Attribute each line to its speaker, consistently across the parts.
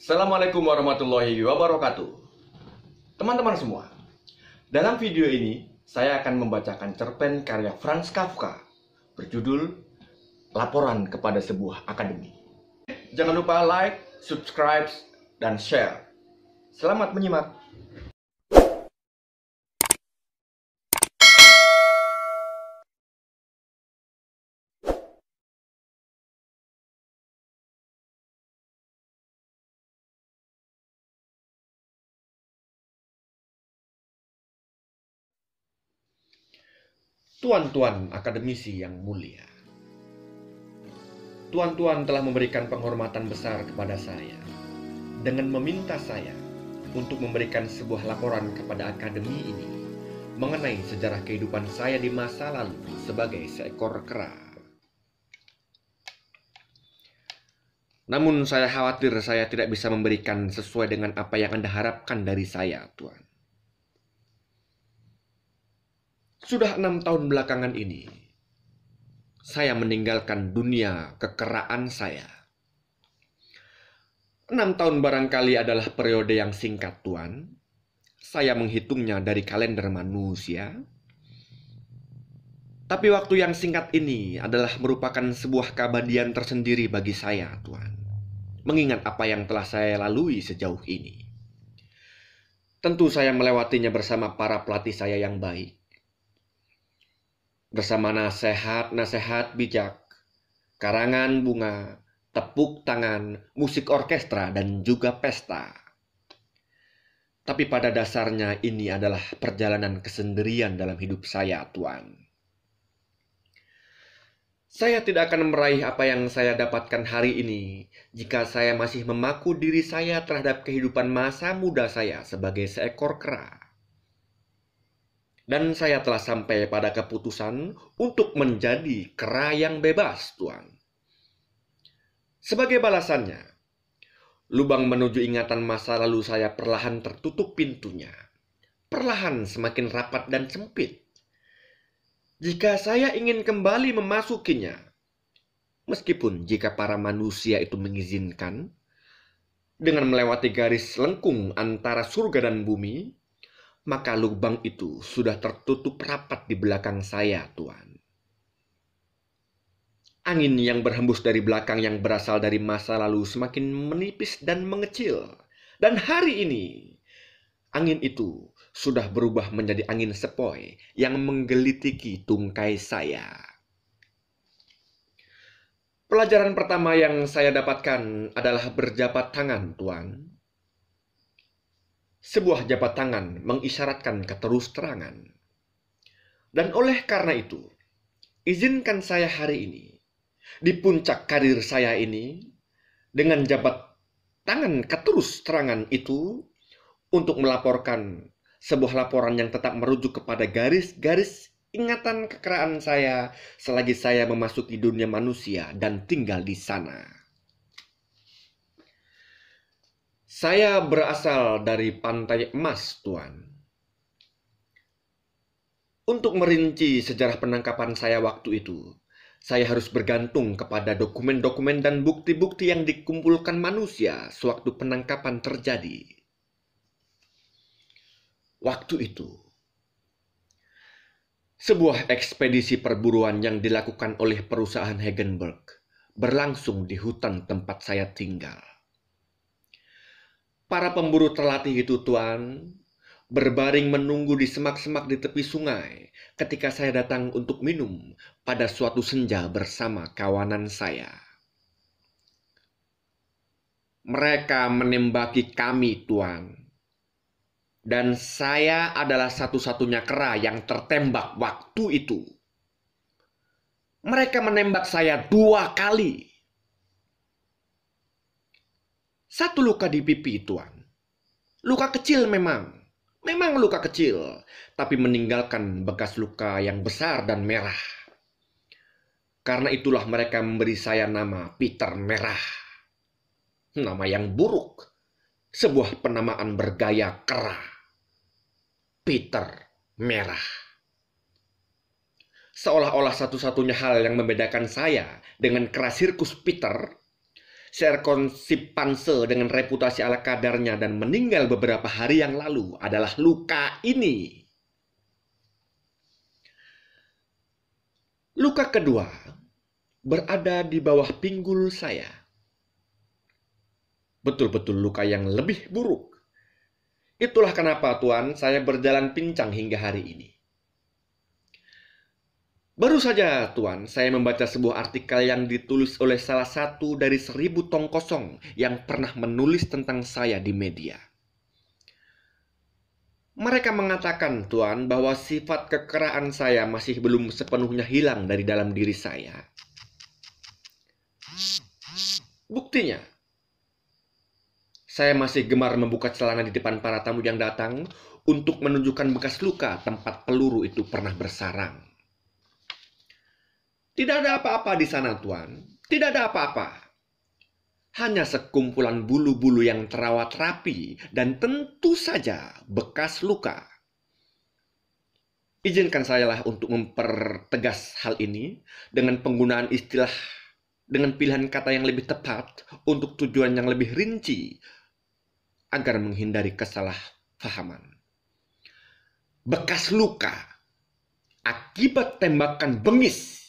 Speaker 1: Assalamualaikum warahmatullahi wabarakatuh. Teman-teman semua, dalam video ini saya akan membacakan cerpen karya Franz Kafka berjudul Laporan kepada Sebuah Akademi. Jangan lupa like, subscribe, dan share. Selamat menyimak. Tuan-tuan akademisi yang mulia, tuan-tuan telah memberikan penghormatan besar kepada saya dengan meminta saya untuk memberikan sebuah laporan kepada akademi ini mengenai sejarah kehidupan saya di masa lalu sebagai seekor kera. Namun saya khawatir saya tidak bisa memberikan sesuai dengan apa yang Anda harapkan dari saya, Tuan. Sudah 6 tahun belakangan ini, saya meninggalkan dunia kekeraan saya. 6 tahun barangkali adalah periode yang singkat, Tuan. Saya menghitungnya dari kalender manusia. Tapi waktu yang singkat ini adalah merupakan sebuah keabadian tersendiri bagi saya, Tuan. Mengingat apa yang telah saya lalui sejauh ini. Tentu saya melewatinya bersama para pelatih saya yang baik. Bersama nasihat-nasihat bijak, karangan bunga, tepuk tangan, musik orkestra, dan juga pesta. Tapi pada dasarnya ini adalah perjalanan kesendirian dalam hidup saya, Tuan. Saya tidak akan meraih apa yang saya dapatkan hari ini jika saya masih memaku diri saya terhadap kehidupan masa muda saya sebagai seekor kera. Dan saya telah sampai pada keputusan untuk menjadi kera yang bebas, Tuan. Sebagai balasannya, lubang menuju ingatan masa lalu saya perlahan tertutup pintunya. Perlahan semakin rapat dan sempit. Jika saya ingin kembali memasukinya, meskipun jika para manusia itu mengizinkan, dengan melewati garis lengkung antara surga dan bumi, maka lubang itu sudah tertutup rapat di belakang saya, Tuan. Angin yang berhembus dari belakang yang berasal dari masa lalu semakin menipis dan mengecil. Dan hari ini, angin itu sudah berubah menjadi angin sepoi yang menggelitiki tungkai saya. Pelajaran pertama yang saya dapatkan adalah berjabat tangan, Tuan. Sebuah jabat tangan mengisyaratkan keterus-terangan. Dan oleh karena itu, izinkan saya hari ini, di puncak karir saya ini, dengan jabat tangan keterus-terangan itu, untuk melaporkan sebuah laporan yang tetap merujuk kepada garis-garis ingatan kekeraan saya selagi saya memasuki dunia manusia dan tinggal di sana. Saya berasal dari Pantai Emas, Tuan. Untuk merinci sejarah penangkapan saya waktu itu, saya harus bergantung kepada dokumen-dokumen dan bukti-bukti yang dikumpulkan manusia sewaktu penangkapan terjadi. Waktu itu, sebuah ekspedisi perburuan yang dilakukan oleh perusahaan Hagenberg berlangsung di hutan tempat saya tinggal. Para pemburu terlatih itu, Tuan, berbaring menunggu di semak-semak di tepi sungai ketika saya datang untuk minum pada suatu senja bersama kawanan saya. Mereka menembaki kami, Tuan. Dan saya adalah satu-satunya kera yang tertembak waktu itu. Mereka menembak saya 2 kali. Satu luka di pipi, Tuan. Luka kecil memang luka kecil, tapi meninggalkan bekas luka yang besar dan merah. Karena itulah mereka memberi saya nama Peter Merah. Nama yang buruk, sebuah penamaan bergaya kera. Peter Merah. Seolah-olah satu-satunya hal yang membedakan saya dengan kera sirkus Peter, Serkonsipanse dengan reputasi ala kadarnya dan meninggal beberapa hari yang lalu adalah luka ini. Luka kedua berada di bawah pinggul saya. Betul-betul luka yang lebih buruk. Itulah kenapa, Tuan, saya berjalan pincang hingga hari ini. Baru saja, Tuan, saya membaca sebuah artikel yang ditulis oleh salah satu dari 1000 tong kosong yang pernah menulis tentang saya di media. Mereka mengatakan, Tuan, bahwa sifat kekeraan saya masih belum sepenuhnya hilang dari dalam diri saya. Buktinya, saya masih gemar membuka celana di depan para tamu yang datang untuk menunjukkan bekas luka tempat peluru itu pernah bersarang. Tidak ada apa-apa di sana, Tuan. Tidak ada apa-apa. Hanya sekumpulan bulu-bulu yang terawat rapi dan tentu saja bekas luka. Izinkan sayalah untuk mempertegas hal ini dengan penggunaan istilah dengan pilihan kata yang lebih tepat untuk tujuan yang lebih rinci agar menghindari kesalahpahaman. Bekas luka akibat tembakan bengis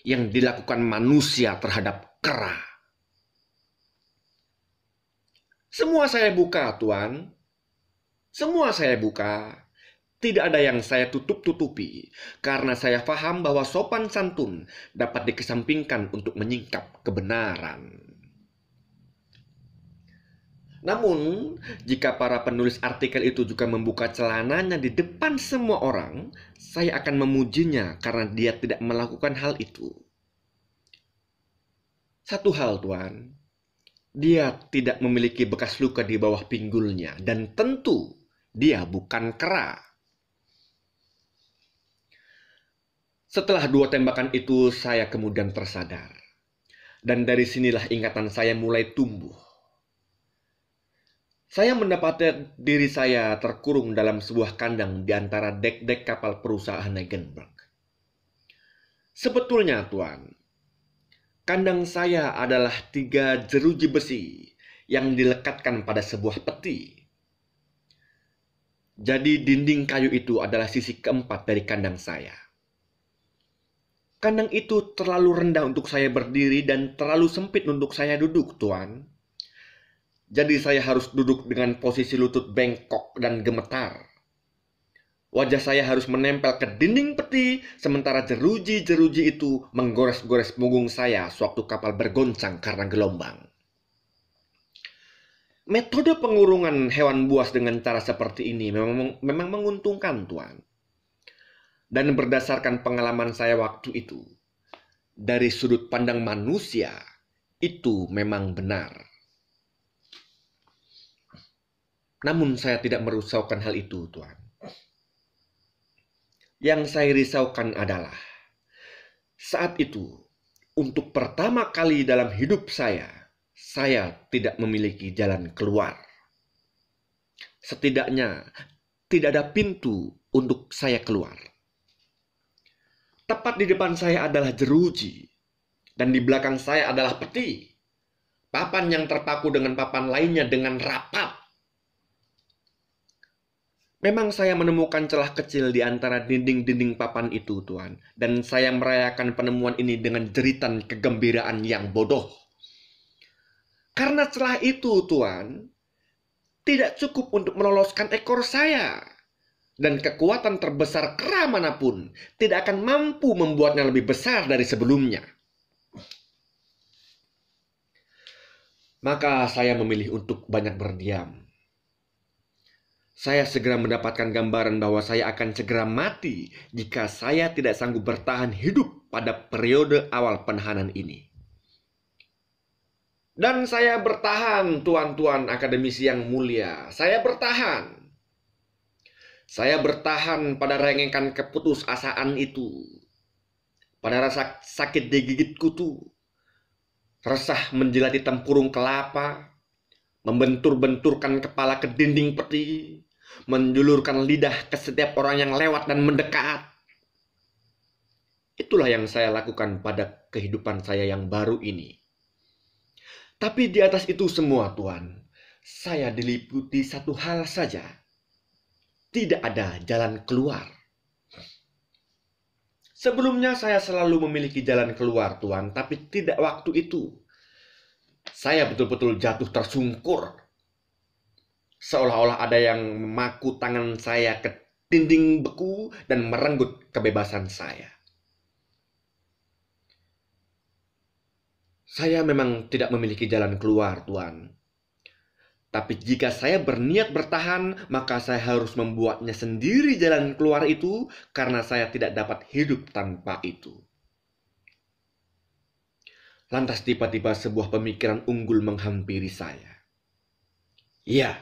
Speaker 1: yang dilakukan manusia terhadap kera. Semua saya buka, Tuan. Semua saya buka. Tidak ada yang saya tutup-tutupi, karena saya paham bahwa sopan santun dapat dikesampingkan untuk menyingkap kebenaran. Namun, jika para penulis artikel itu juga membuka celananya di depan semua orang, saya akan memujinya karena dia tidak melakukan hal itu. Satu hal, Tuan, dia tidak memiliki bekas luka di bawah pinggulnya, dan tentu dia bukan kera. Setelah 2 tembakan itu, saya kemudian tersadar. Dan dari sinilah ingatan saya mulai tumbuh. Saya mendapati diri saya terkurung dalam sebuah kandang di antara dek-dek kapal perusahaan Negenberg. Sebetulnya, Tuan, kandang saya adalah 3 jeruji besi yang dilekatkan pada sebuah peti. Jadi dinding kayu itu adalah sisi keempat dari kandang saya. Kandang itu terlalu rendah untuk saya berdiri dan terlalu sempit untuk saya duduk, Tuan. Jadi saya harus duduk dengan posisi lutut bengkok dan gemetar. Wajah saya harus menempel ke dinding peti, sementara jeruji-jeruji itu menggores-gores punggung saya sewaktu kapal bergoncang karena gelombang. Metode pengurungan hewan buas dengan cara seperti ini memang menguntungkan, Tuan. Dan berdasarkan pengalaman saya waktu itu, dari sudut pandang manusia, itu memang benar. Namun saya tidak merisaukan hal itu, Tuan. Yang saya risaukan adalah saat itu, untuk pertama kali dalam hidup saya tidak memiliki jalan keluar. Setidaknya tidak ada pintu untuk saya keluar. Tepat di depan saya adalah jeruji, dan di belakang saya adalah peti. Papan yang terpaku dengan papan lainnya dengan rapat. Memang saya menemukan celah kecil di antara dinding-dinding papan itu, Tuan. Dan saya merayakan penemuan ini dengan jeritan kegembiraan yang bodoh. Karena celah itu, Tuan, tidak cukup untuk meloloskan ekor saya. Dan kekuatan terbesar kera manapun tidak akan mampu membuatnya lebih besar dari sebelumnya. Maka saya memilih untuk banyak berdiam. Saya segera mendapatkan gambaran bahwa saya akan segera mati jika saya tidak sanggup bertahan hidup pada periode awal penahanan ini. Dan saya bertahan, tuan-tuan akademisi yang mulia. Saya bertahan. Saya bertahan pada rengekan keputusasaan itu. Pada rasa sakit di gigit kutu. Resah menjilati tempurung kelapa. Membentur-benturkan kepala ke dinding peti. Menjulurkan lidah ke setiap orang yang lewat dan mendekat. Itulah yang saya lakukan pada kehidupan saya yang baru ini. Tapi di atas itu semua, Tuan, saya diliputi satu hal saja. Tidak ada jalan keluar. Sebelumnya saya selalu memiliki jalan keluar, Tuan, tapi tidak waktu itu. Saya betul-betul jatuh tersungkur. Seolah-olah ada yang memaku tangan saya ke dinding beku dan merenggut kebebasan saya. Saya memang tidak memiliki jalan keluar, Tuan. Tapi jika saya berniat bertahan, maka saya harus membuatnya sendiri jalan keluar itu, karena saya tidak dapat hidup tanpa itu. Lantas tiba-tiba sebuah pemikiran unggul menghampiri saya. Ya,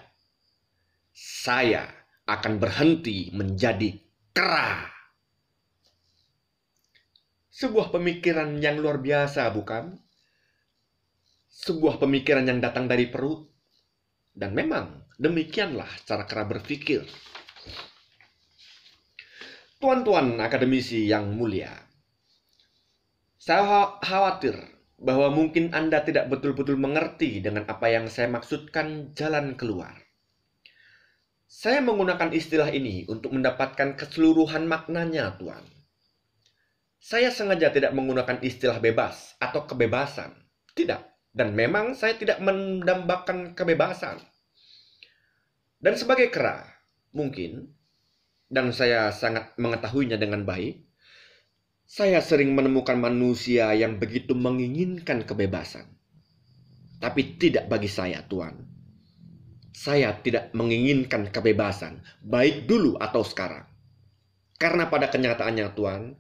Speaker 1: saya akan berhenti menjadi kera. Sebuah pemikiran yang luar biasa, bukan? Sebuah pemikiran yang datang dari perut. Dan memang demikianlah cara kera berpikir. Tuan-tuan akademisi yang mulia, saya khawatir bahwa mungkin Anda tidak betul-betul mengerti dengan apa yang saya maksudkan jalan keluar. Saya menggunakan istilah ini untuk mendapatkan keseluruhan maknanya, Tuan. Saya sengaja tidak menggunakan istilah bebas atau kebebasan. Tidak. Dan memang saya tidak mendambakan kebebasan. Dan sebagai kera, mungkin, dan saya sangat mengetahuinya dengan baik, saya sering menemukan manusia yang begitu menginginkan kebebasan. Tapi tidak bagi saya, Tuan. Saya tidak menginginkan kebebasan, baik dulu atau sekarang. Karena pada kenyataannya, Tuan,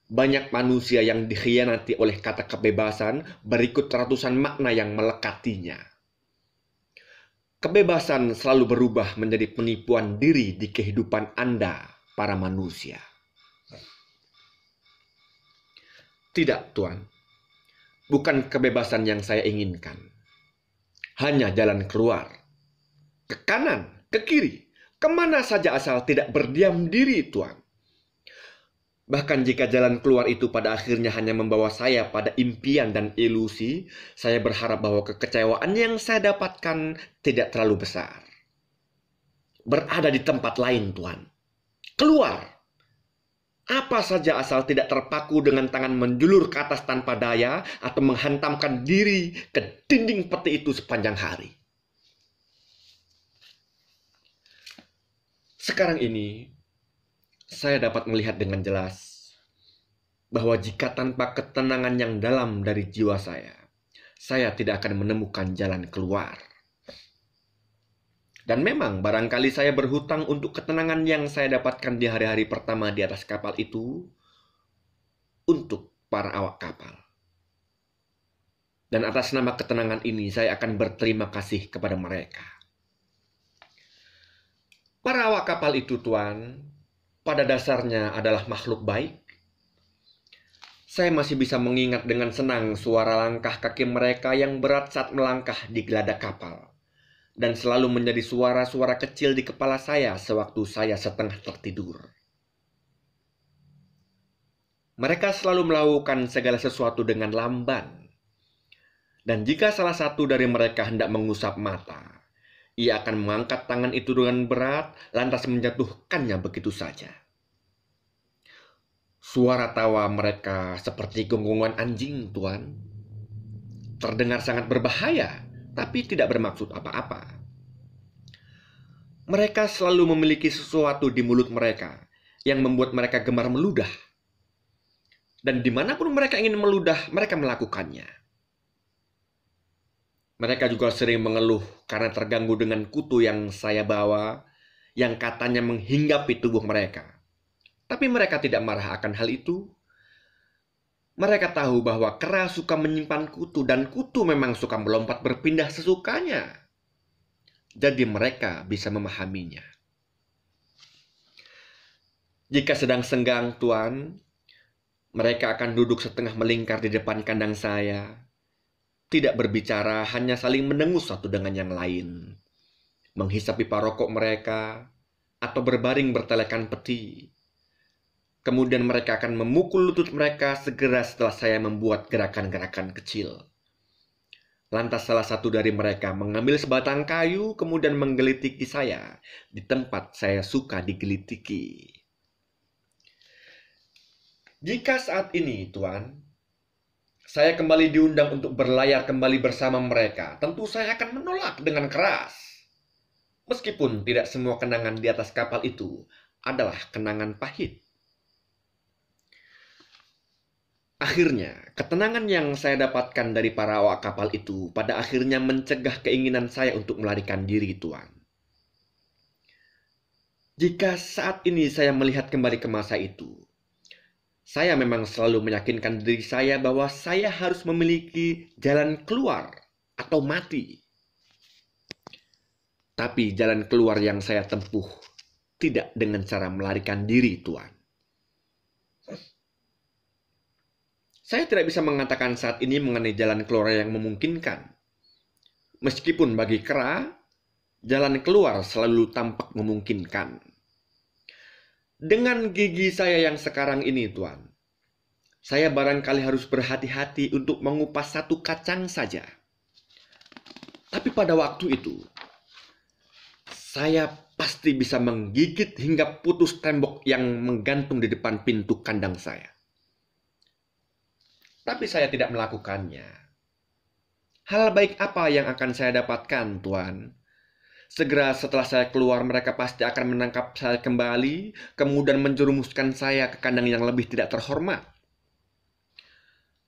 Speaker 1: banyak manusia yang dikhianati oleh kata kebebasan berikut ratusan makna yang melekatinya. Kebebasan selalu berubah menjadi penipuan diri di kehidupan Anda, para manusia. Tidak, Tuan. Bukan kebebasan yang saya inginkan. Hanya jalan keluar. Ke kanan, ke kiri, kemana saja asal tidak berdiam diri, Tuan. Bahkan jika jalan keluar itu pada akhirnya hanya membawa saya pada impian dan ilusi, saya berharap bahwa kekecewaan yang saya dapatkan tidak terlalu besar. Berada di tempat lain, Tuan. Keluar. Apa saja asal tidak terpaku dengan tangan menjulur ke atas tanpa daya atau menghantamkan diri ke dinding peti itu sepanjang hari. Sekarang ini, saya dapat melihat dengan jelas bahwa jika tanpa ketenangan yang dalam dari jiwa saya tidak akan menemukan jalan keluar. Dan memang barangkali saya berhutang untuk ketenangan yang saya dapatkan di hari-hari pertama di atas kapal itu untuk para awak kapal. Dan atas nama ketenangan ini saya akan berterima kasih kepada mereka. Para awak kapal itu, Tuan, pada dasarnya adalah makhluk baik. Saya masih bisa mengingat dengan senang suara langkah kaki mereka yang berat saat melangkah di geladak kapal. Dan selalu menjadi suara-suara kecil di kepala saya sewaktu saya setengah tertidur. Mereka selalu melakukan segala sesuatu dengan lamban. Dan jika salah satu dari mereka hendak mengusap mata, ia akan mengangkat tangan itu dengan berat, lantas menjatuhkannya begitu saja. Suara tawa mereka seperti gonggongan anjing, Tuan. Terdengar sangat berbahaya, tapi tidak bermaksud apa-apa. Mereka selalu memiliki sesuatu di mulut mereka yang membuat mereka gemar meludah. Dan dimanapun mereka ingin meludah, mereka melakukannya. Mereka juga sering mengeluh karena terganggu dengan kutu yang saya bawa, yang katanya menghinggapi tubuh mereka. Tapi mereka tidak marah akan hal itu. Mereka tahu bahwa kera suka menyimpan kutu, dan kutu memang suka melompat berpindah sesukanya. Jadi mereka bisa memahaminya. Jika sedang senggang, Tuan, mereka akan duduk setengah melingkar di depan kandang saya. Tidak berbicara, hanya saling mendengus satu dengan yang lain. Menghisap pipa rokok mereka, atau berbaring bertelekan peti. Kemudian mereka akan memukul lutut mereka segera setelah saya membuat gerakan-gerakan kecil. Lantas salah satu dari mereka mengambil sebatang kayu kemudian menggelitiki saya di tempat saya suka digelitiki. Jika saat ini, Tuan, saya kembali diundang untuk berlayar kembali bersama mereka, tentu saya akan menolak dengan keras. Meskipun tidak semua kenangan di atas kapal itu adalah kenangan pahit. Akhirnya, ketenangan yang saya dapatkan dari para awak kapal itu pada akhirnya mencegah keinginan saya untuk melarikan diri, Tuan. Jika saat ini saya melihat kembali ke masa itu, saya memang selalu meyakinkan diri saya bahwa saya harus memiliki jalan keluar atau mati. Tapi jalan keluar yang saya tempuh tidak dengan cara melarikan diri, Tuan. Saya tidak bisa mengatakan saat ini mengenai jalan keluar yang memungkinkan. Meskipun bagi kera, jalan keluar selalu tampak memungkinkan. Dengan gigi saya yang sekarang ini, Tuan, saya barangkali harus berhati-hati untuk mengupas satu kacang saja. Tapi pada waktu itu, saya pasti bisa menggigit hingga putus tembok yang menggantung di depan pintu kandang saya. Tapi saya tidak melakukannya. Hal baik apa yang akan saya dapatkan, Tuan? Segera setelah saya keluar, mereka pasti akan menangkap saya kembali, kemudian menjerumuskan saya ke kandang yang lebih tidak terhormat.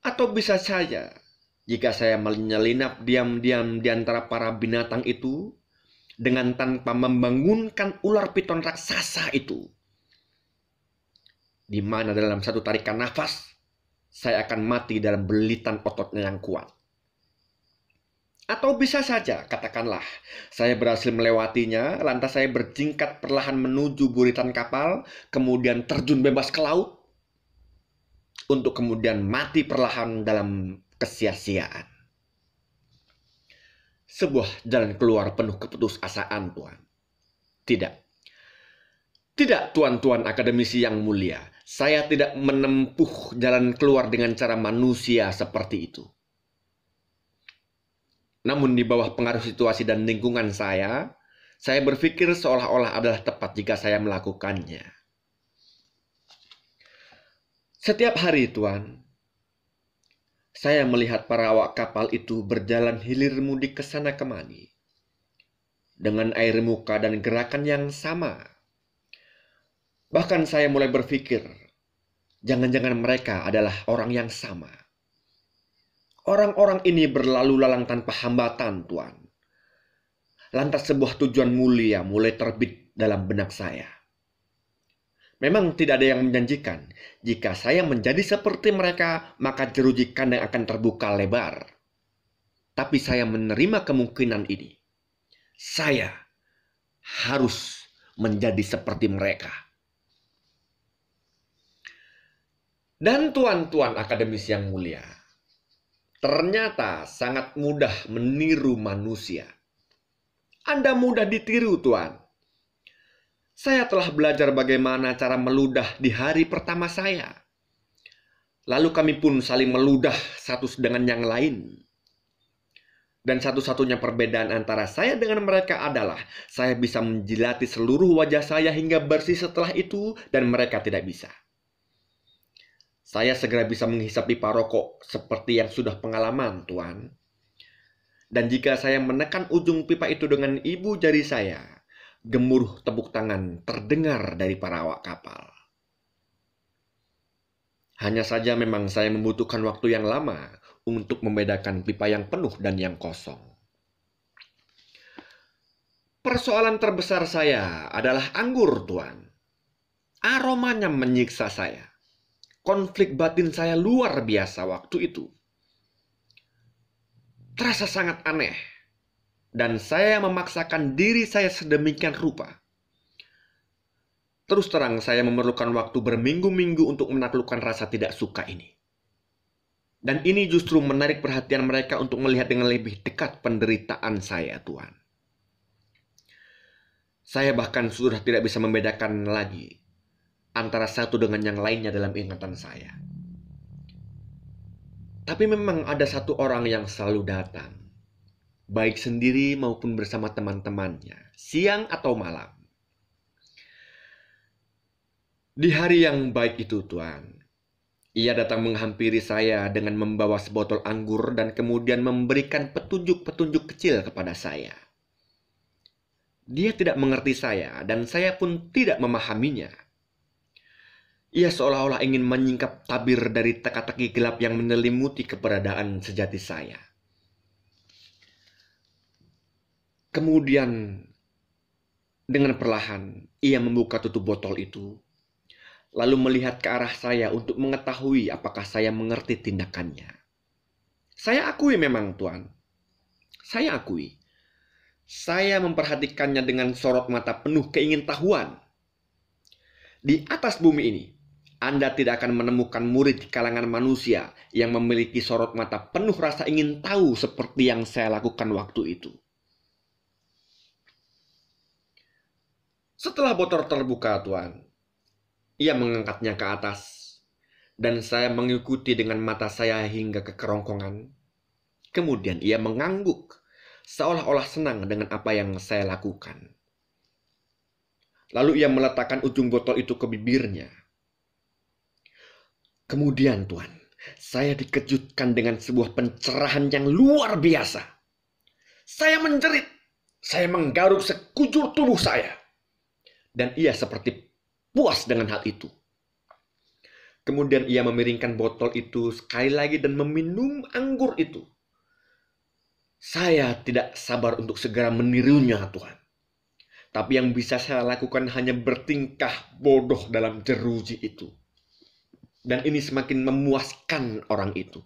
Speaker 1: Atau bisa saja, jika saya menyelinap diam-diam di antara para binatang itu, dengan tanpa membangunkan ular piton raksasa itu, di mana dalam satu tarikan nafas, saya akan mati dalam belitan ototnya yang kuat. Atau bisa saja, katakanlah, saya berhasil melewatinya, lantas saya berjingkat perlahan menuju buritan kapal, kemudian terjun bebas ke laut, untuk kemudian mati perlahan dalam kesia-siaan. Sebuah jalan keluar penuh keputusasaan, Tuan. Tidak. Tidak, tuan-tuan akademisi yang mulia. Saya tidak menempuh jalan keluar dengan cara manusia seperti itu. Namun di bawah pengaruh situasi dan lingkungan saya berpikir seolah-olah adalah tepat jika saya melakukannya. Setiap hari, Tuan, saya melihat para awak kapal itu berjalan hilir mudik ke sana kemari, dengan air muka dan gerakan yang sama. Bahkan saya mulai berpikir, jangan-jangan mereka adalah orang yang sama. Orang-orang ini berlalu lalang tanpa hambatan, Tuan. Lantas sebuah tujuan mulia mulai terbit dalam benak saya. Memang tidak ada yang menjanjikan. Jika saya menjadi seperti mereka, maka jeruji kandang akan terbuka lebar. Tapi saya menerima kemungkinan ini. Saya harus menjadi seperti mereka. Dan tuan-tuan akademis yang mulia, ternyata sangat mudah meniru manusia. Anda mudah ditiru, Tuan. Saya telah belajar bagaimana cara meludah di hari pertama saya. Lalu kami pun saling meludah satu dengan yang lain. Dan satu-satunya perbedaan antara saya dengan mereka adalah saya bisa menjilati seluruh wajah saya hingga bersih setelah itu dan mereka tidak bisa. Saya segera bisa menghisap pipa rokok seperti yang sudah pengalaman, Tuan. Dan jika saya menekan ujung pipa itu dengan ibu jari saya, gemuruh tepuk tangan terdengar dari para awak kapal. Hanya saja memang saya membutuhkan waktu yang lama untuk membedakan pipa yang penuh dan yang kosong. Persoalan terbesar saya adalah anggur, Tuan. Aromanya menyiksa saya. Konflik batin saya luar biasa waktu itu. Terasa sangat aneh. Dan saya memaksakan diri saya sedemikian rupa. Terus terang saya memerlukan waktu berminggu-minggu untuk menaklukkan rasa tidak suka ini. Dan ini justru menarik perhatian mereka untuk melihat dengan lebih dekat penderitaan saya, Tuan. Saya bahkan sudah tidak bisa membedakan lagi antara satu dengan yang lainnya dalam ingatan saya. Tapi memang ada satu orang yang selalu datang. baik sendiri maupun bersama teman-temannya, siang atau malam. Di hari yang baik itu, Tuan, ia datang menghampiri saya dengan membawa sebotol anggur dan kemudian memberikan petunjuk-petunjuk kecil kepada saya. Dia tidak mengerti saya dan saya pun tidak memahaminya. Ia seolah-olah ingin menyingkap tabir dari teka-teki gelap yang menyelimuti keberadaan sejati saya. Kemudian, dengan perlahan, ia membuka tutup botol itu, lalu melihat ke arah saya untuk mengetahui apakah saya mengerti tindakannya. Saya akui memang, Tuan. Saya akui. Saya memperhatikannya dengan sorot mata penuh keingintahuan. Di atas bumi ini, Anda tidak akan menemukan murid di kalangan manusia yang memiliki sorot mata penuh rasa ingin tahu seperti yang saya lakukan waktu itu. Setelah botol terbuka, Tuan, ia mengangkatnya ke atas, dan saya mengikuti dengan mata saya hingga ke kerongkongan. Kemudian ia mengangguk, seolah-olah senang dengan apa yang saya lakukan. Lalu ia meletakkan ujung botol itu ke bibirnya. Kemudian, Tuan, saya dikejutkan dengan sebuah pencerahan yang luar biasa. Saya menjerit, saya menggaruk sekujur tubuh saya. Dan ia seperti puas dengan hal itu. Kemudian ia memiringkan botol itu sekali lagi dan meminum anggur itu. Saya tidak sabar untuk segera menirunya, Tuhan. Tapi yang bisa saya lakukan hanya bertingkah bodoh dalam jeruji itu. Dan ini semakin memuaskan orang itu.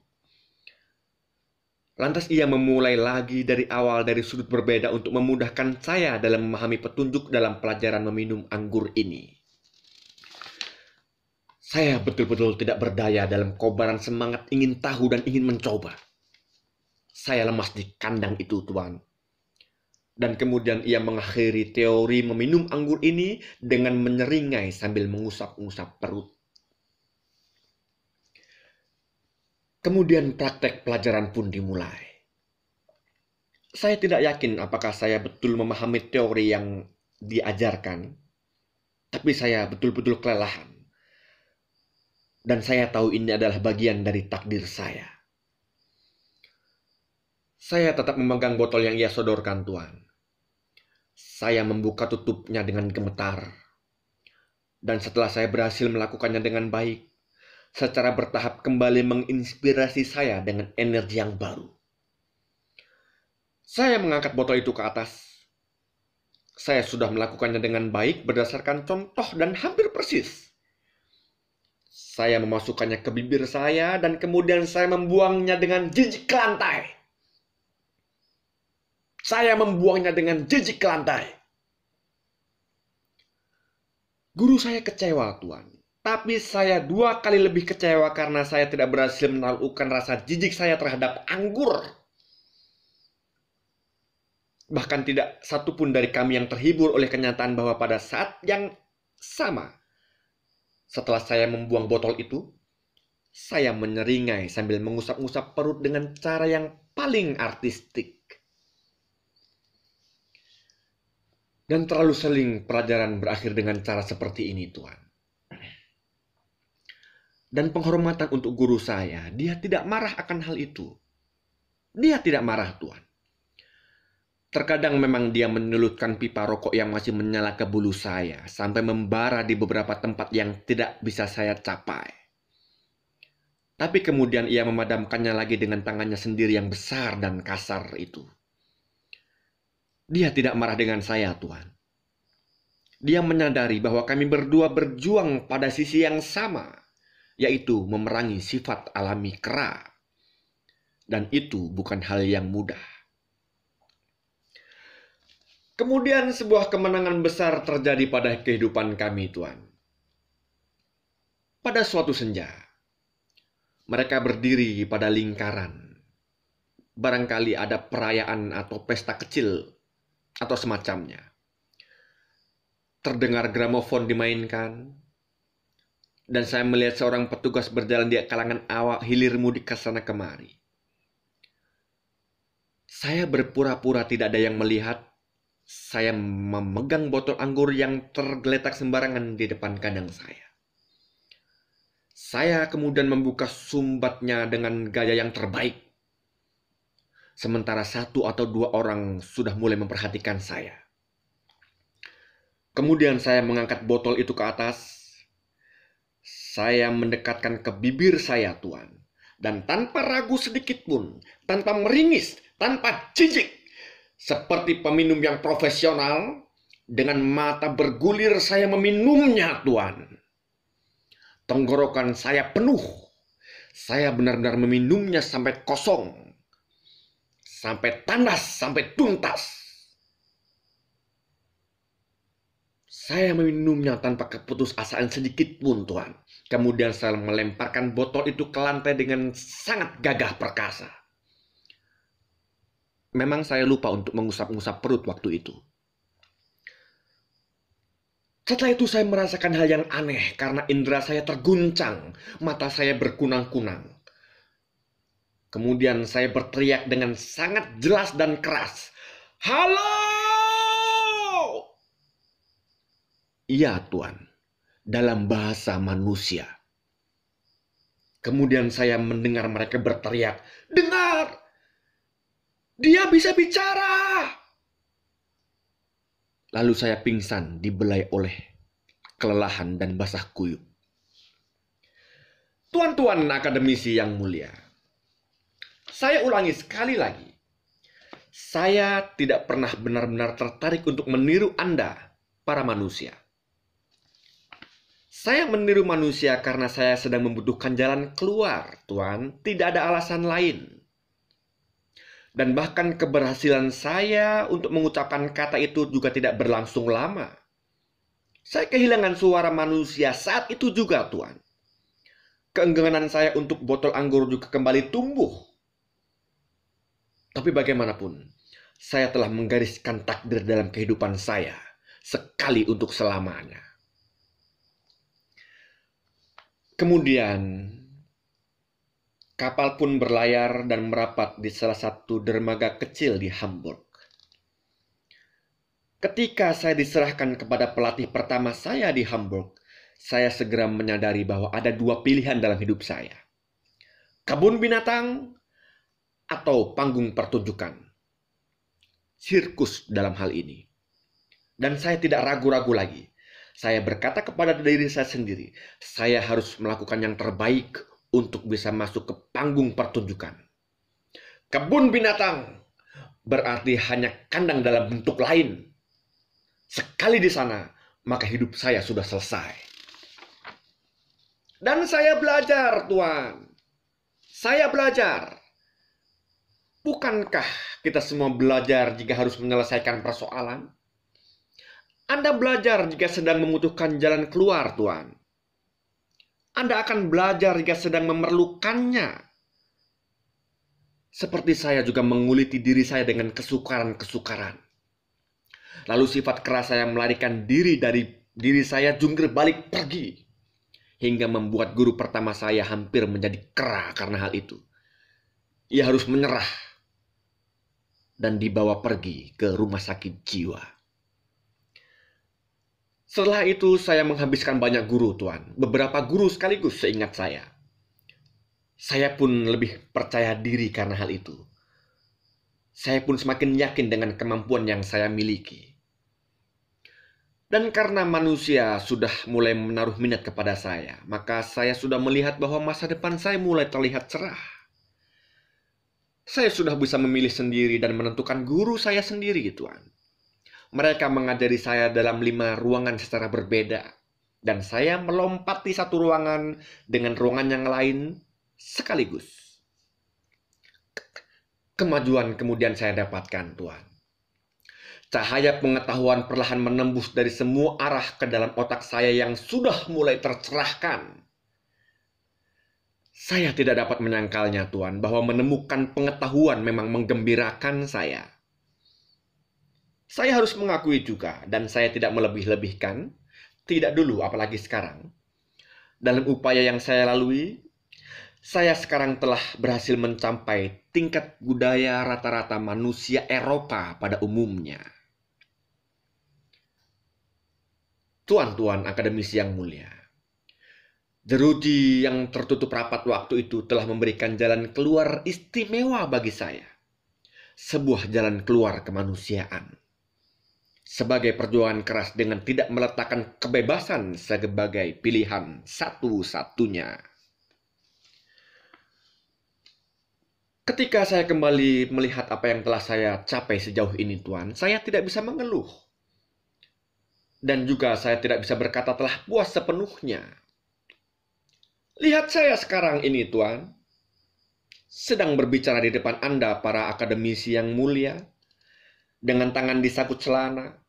Speaker 1: Lantas ia memulai lagi dari awal dari sudut berbeda untuk memudahkan saya dalam memahami petunjuk dalam pelajaran meminum anggur ini. Saya betul-betul tidak berdaya dalam kobaran semangat ingin tahu dan ingin mencoba. Saya lemas di kandang itu, Tuan. Dan kemudian ia mengakhiri teori meminum anggur ini dengan menyeringai sambil mengusap-ngusap perut. Kemudian praktek pelajaran pun dimulai. Saya tidak yakin apakah saya betul memahami teori yang diajarkan, tapi saya betul-betul kelelahan. Dan saya tahu ini adalah bagian dari takdir saya. Saya tetap memegang botol yang ia sodorkan, Tuan. Saya membuka tutupnya dengan gemetar. Dan setelah saya berhasil melakukannya dengan baik, secara bertahap kembali menginspirasi saya dengan energi yang baru. Saya mengangkat botol itu ke atas. Saya sudah melakukannya dengan baik berdasarkan contoh dan hampir persis. Saya memasukkannya ke bibir saya dan kemudian saya membuangnya dengan jijik ke lantai. Saya membuangnya dengan jijik ke lantai. Guru saya kecewa, Tuan. Tapi saya 2 kali lebih kecewa karena saya tidak berhasil menaklukkan rasa jijik saya terhadap anggur. Bahkan tidak satupun dari kami yang terhibur oleh kenyataan bahwa pada saat yang sama, setelah saya membuang botol itu, saya menyeringai sambil mengusap-ngusap perut dengan cara yang paling artistik. Dan terlalu sering pelajaran berakhir dengan cara seperti ini, Tuan. Dan penghormatan untuk guru saya, dia tidak marah akan hal itu. Dia tidak marah, Tuan. Terkadang memang dia menyulutkan pipa rokok yang masih menyala ke bulu saya, sampai membara di beberapa tempat yang tidak bisa saya capai. Tapi kemudian ia memadamkannya lagi dengan tangannya sendiri yang besar dan kasar itu. Dia tidak marah dengan saya, Tuan. Dia menyadari bahwa kami berdua berjuang pada sisi yang sama, yaitu memerangi sifat alami kera. Dan itu bukan hal yang mudah. Kemudian sebuah kemenangan besar terjadi pada kehidupan kami, Tuan. Pada suatu senja, mereka berdiri pada lingkaran. Barangkali ada perayaan atau pesta kecil atau semacamnya. Terdengar gramofon dimainkan, dan saya melihat seorang petugas berjalan di kalangan awak hilir mudik ke sana kemari. Saya berpura-pura tidak ada yang melihat. Saya memegang botol anggur yang tergeletak sembarangan di depan kandang saya. Saya kemudian membuka sumbatnya dengan gaya yang terbaik. Sementara satu atau dua orang sudah mulai memperhatikan saya. Kemudian saya mengangkat botol itu ke atas. Saya mendekatkan ke bibir saya, Tuan. Dan tanpa ragu sedikit pun, tanpa meringis, tanpa jijik, seperti peminum yang profesional, dengan mata bergulir saya meminumnya, Tuan. Tenggorokan saya penuh. Saya benar-benar meminumnya sampai kosong. Sampai tandas, sampai tuntas. Saya meminumnya tanpa keputusasaan sedikit pun, Tuan. Kemudian saya melemparkan botol itu ke lantai dengan sangat gagah perkasa. Memang saya lupa untuk mengusap-ngusap perut waktu itu. Setelah itu saya merasakan hal yang aneh karena indera saya terguncang, mata saya berkunang-kunang. Kemudian saya berteriak dengan sangat jelas dan keras. "Halo!" Iya, Tuan. Dalam bahasa manusia. Kemudian saya mendengar mereka berteriak, "Dengar! Dia bisa bicara!" Lalu saya pingsan dibelai oleh kelelahan dan basah kuyup. Tuan-tuan akademisi yang mulia, saya ulangi sekali lagi. Saya tidak pernah benar-benar tertarik untuk meniru Anda, para manusia. Saya meniru manusia karena saya sedang membutuhkan jalan keluar, Tuan. Tidak ada alasan lain. Dan bahkan keberhasilan saya untuk mengucapkan kata itu juga tidak berlangsung lama. Saya kehilangan suara manusia saat itu juga, Tuan. Keengganan saya untuk botol anggur juga kembali tumbuh. Tapi bagaimanapun, saya telah menggariskan takdir dalam kehidupan saya, sekali untuk selamanya. Kemudian, kapal pun berlayar dan merapat di salah satu dermaga kecil di Hamburg. Ketika saya diserahkan kepada pelatih pertama saya di Hamburg, saya segera menyadari bahwa ada dua pilihan dalam hidup saya. Kebun binatang atau panggung pertunjukan. Sirkus dalam hal ini. Dan saya tidak ragu-ragu lagi. Saya berkata kepada diri saya sendiri, saya harus melakukan yang terbaik untuk bisa masuk ke panggung pertunjukan. Kebun binatang berarti hanya kandang dalam bentuk lain. Sekali di sana, maka hidup saya sudah selesai. Dan saya belajar, Tuan. Saya belajar. Bukankah kita semua belajar jika harus menyelesaikan persoalan? Anda belajar jika sedang membutuhkan jalan keluar, Tuan. Anda akan belajar jika sedang memerlukannya. Seperti saya juga menguliti diri saya dengan kesukaran-kesukaran. Lalu sifat keras saya melarikan diri dari diri saya jungkir balik pergi. Hingga membuat guru pertama saya hampir menjadi kera karena hal itu. Ia harus menyerah dan dibawa pergi ke rumah sakit jiwa. Setelah itu saya menghabiskan banyak guru, Tuan. Beberapa guru sekaligus seingat saya. Saya pun lebih percaya diri karena hal itu. Saya pun semakin yakin dengan kemampuan yang saya miliki. Dan karena manusia sudah mulai menaruh minat kepada saya, maka saya sudah melihat bahwa masa depan saya mulai terlihat cerah. Saya sudah bisa memilih sendiri dan menentukan guru saya sendiri, Tuan. Mereka mengajari saya dalam 5 ruangan secara berbeda. Dan saya melompati satu ruangan dengan ruangan yang lain sekaligus. Kemajuan kemudian saya dapatkan, Tuan. Cahaya pengetahuan perlahan menembus dari semua arah ke dalam otak saya yang sudah mulai tercerahkan. Saya tidak dapat menyangkalnya, Tuan, bahwa menemukan pengetahuan memang menggembirakan saya. Saya harus mengakui juga, dan saya tidak melebih-lebihkan, tidak dulu apalagi sekarang. Dalam upaya yang saya lalui, Saya sekarang telah berhasil mencapai tingkat budaya rata-rata manusia Eropa pada umumnya. Tuan-tuan akademisi yang mulia, jeruji yang tertutup rapat waktu itu telah memberikan jalan keluar istimewa bagi saya. Sebuah jalan keluar kemanusiaan. Sebagai perjuangan keras dengan tidak meletakkan kebebasan sebagai pilihan satu-satunya. Ketika saya kembali melihat apa yang telah saya capai sejauh ini, Tuan, saya tidak bisa mengeluh. Dan juga saya tidak bisa berkata telah puas sepenuhnya. Lihat saya sekarang ini, Tuan. Sedang berbicara di depan Anda, para akademisi yang mulia. Dengan tangan di saku celana.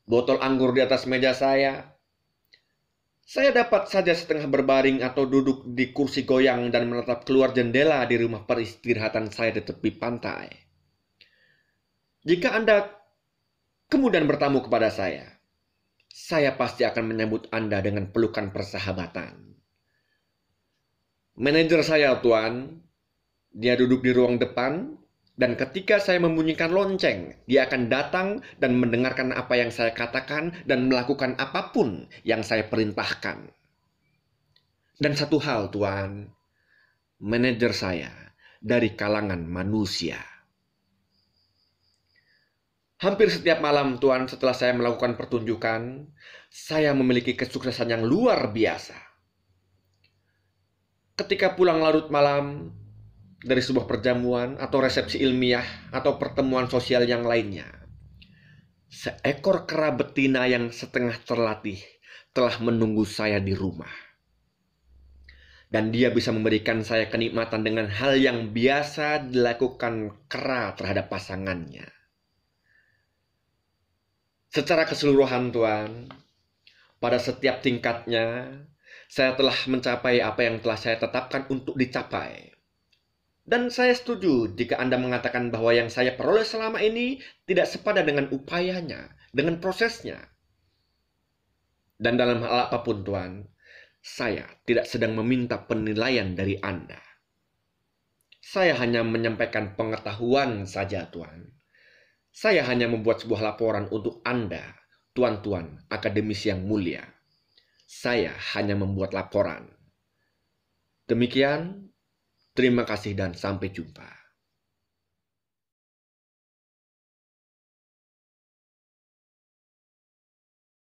Speaker 1: Botol anggur di atas meja saya. Saya dapat saja setengah berbaring atau duduk di kursi goyang dan menatap keluar jendela di rumah peristirahatan saya di tepi pantai. Jika Anda kemudian bertamu kepada saya pasti akan menyambut Anda dengan pelukan persahabatan. Manajer saya, Tuan, dia duduk di ruang depan, dan ketika saya membunyikan lonceng, dia akan datang dan mendengarkan apa yang saya katakan dan melakukan apapun yang saya perintahkan. Dan satu hal, Tuan, manajer saya dari kalangan manusia. Hampir setiap malam, Tuan, setelah saya melakukan pertunjukan, saya memiliki kesuksesan yang luar biasa. Ketika pulang larut malam dari sebuah perjamuan atau resepsi ilmiah atau pertemuan sosial yang lainnya, seekor kera betina yang setengah terlatih telah menunggu saya di rumah. Dan dia bisa memberikan saya kenikmatan dengan hal yang biasa dilakukan kera terhadap pasangannya. Secara keseluruhan, Tuan, pada setiap tingkatnya, saya telah mencapai apa yang telah saya tetapkan untuk dicapai. Dan saya setuju jika Anda mengatakan bahwa yang saya peroleh selama ini tidak sepadan dengan upayanya, dengan prosesnya. Dan dalam hal apapun, Tuan, saya tidak sedang meminta penilaian dari Anda. Saya hanya menyampaikan pengetahuan saja, Tuan. Saya hanya membuat sebuah laporan untuk Anda, tuan-tuan akademisi yang mulia. Saya hanya membuat laporan. Demikian, terima kasih dan sampai jumpa.